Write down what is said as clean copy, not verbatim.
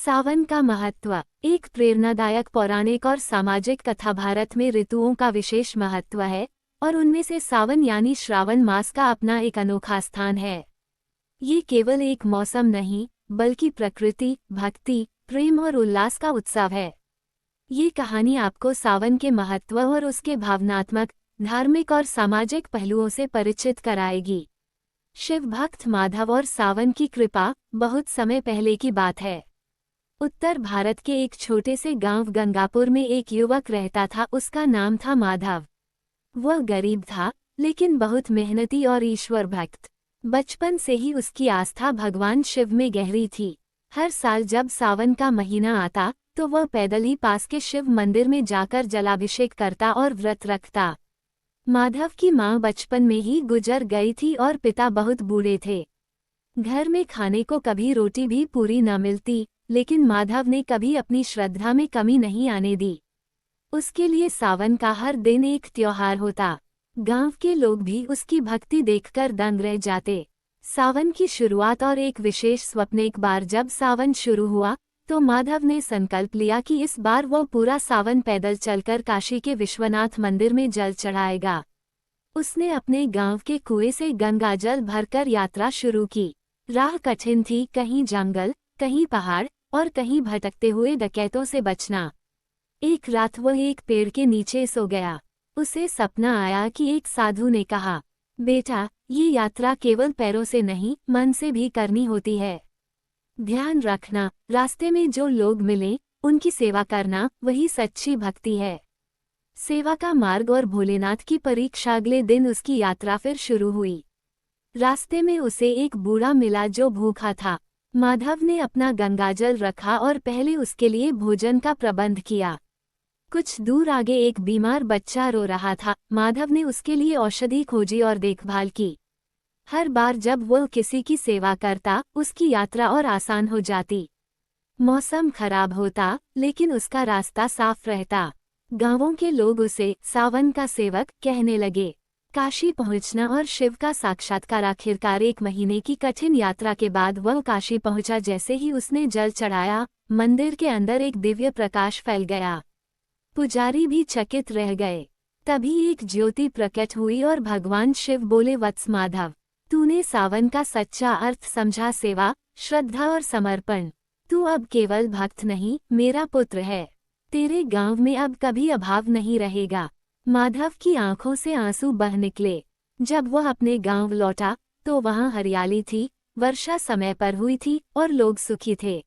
सावन का महत्व। एक प्रेरणादायक पौराणिक और सामाजिक कथा। भारत में ऋतुओं का विशेष महत्व है और उनमें से सावन यानी श्रावण मास का अपना एक अनोखा स्थान है। ये केवल एक मौसम नहीं, बल्कि प्रकृति, भक्ति, प्रेम और उल्लास का उत्सव है। ये कहानी आपको सावन के महत्व और उसके भावनात्मक, धार्मिक और सामाजिक पहलुओं से परिचित कराएगी। शिव भक्त माधव और सावन की कृपा। बहुत समय पहले की बात है। उत्तर भारत के एक छोटे से गांव गंगापुर में एक युवक रहता था। उसका नाम था माधव। वह गरीब था, लेकिन बहुत मेहनती और ईश्वर भक्त। बचपन से ही उसकी आस्था भगवान शिव में गहरी थी। हर साल जब सावन का महीना आता तो वह पैदल ही पास के शिव मंदिर में जाकर जलाभिषेक करता और व्रत रखता। माधव की मां बचपन में ही गुजर गई थी और पिता बहुत बूढ़े थे। घर में खाने को कभी रोटी भी पूरी न मिलती, लेकिन माधव ने कभी अपनी श्रद्धा में कमी नहीं आने दी। उसके लिए सावन का हर दिन एक त्योहार होता। गांव के लोग भी उसकी भक्ति देखकर दंग रह जाते। सावन की शुरुआत और एक विशेष स्वप्न। एक बार जब सावन शुरू हुआ तो माधव ने संकल्प लिया कि इस बार वो पूरा सावन पैदल चलकर काशी के विश्वनाथ मंदिर में जल चढ़ाएगा। उसने अपने गांव के कुएं से गंगाजल भरकर यात्रा शुरू की। राह कठिन थी, कहीं जंगल, कहीं पहाड़ और कहीं भटकते हुए डकैतों से बचना। एक रात वह एक पेड़ के नीचे सो गया। उसे सपना आया कि एक साधु ने कहा, बेटा, ये यात्रा केवल पैरों से नहीं, मन से भी करनी होती है। ध्यान रखना, रास्ते में जो लोग मिले उनकी सेवा करना, वही सच्ची भक्ति है। सेवा का मार्ग और भोलेनाथ की परीक्षा। अगले दिन उसकी यात्रा फिर शुरू हुई। रास्ते में उसे एक बूढ़ा मिला जो भूखा था। माधव ने अपना गंगाजल रखा और पहले उसके लिए भोजन का प्रबंध किया। कुछ दूर आगे एक बीमार बच्चा रो रहा था। माधव ने उसके लिए औषधि खोजी और देखभाल की। हर बार जब वह किसी की सेवा करता, उसकी यात्रा और आसान हो जाती। मौसम खराब होता, लेकिन उसका रास्ता साफ रहता। गांवों के लोग उसे सावन का सेवक कहने लगे। काशी पहुंचना और शिव का साक्षात्कार। आखिरकार एक महीने की कठिन यात्रा के बाद वह काशी पहुंचा। जैसे ही उसने जल चढ़ाया, मंदिर के अंदर एक दिव्य प्रकाश फैल गया। पुजारी भी चकित रह गए। तभी एक ज्योति प्रकट हुई और भगवान शिव बोले, वत्स माधव, तूने सावन का सच्चा अर्थ समझा। सेवा, श्रद्धा और समर्पण। तू अब केवल भक्त नहीं, मेरा पुत्र है। तेरे गांव में अब कभी अभाव नहीं रहेगा। माधव की आंखों से आंसू बह निकले। जब वह अपने गांव लौटा तो वहां हरियाली थी, वर्षा समय पर हुई थी और लोग सुखी थे।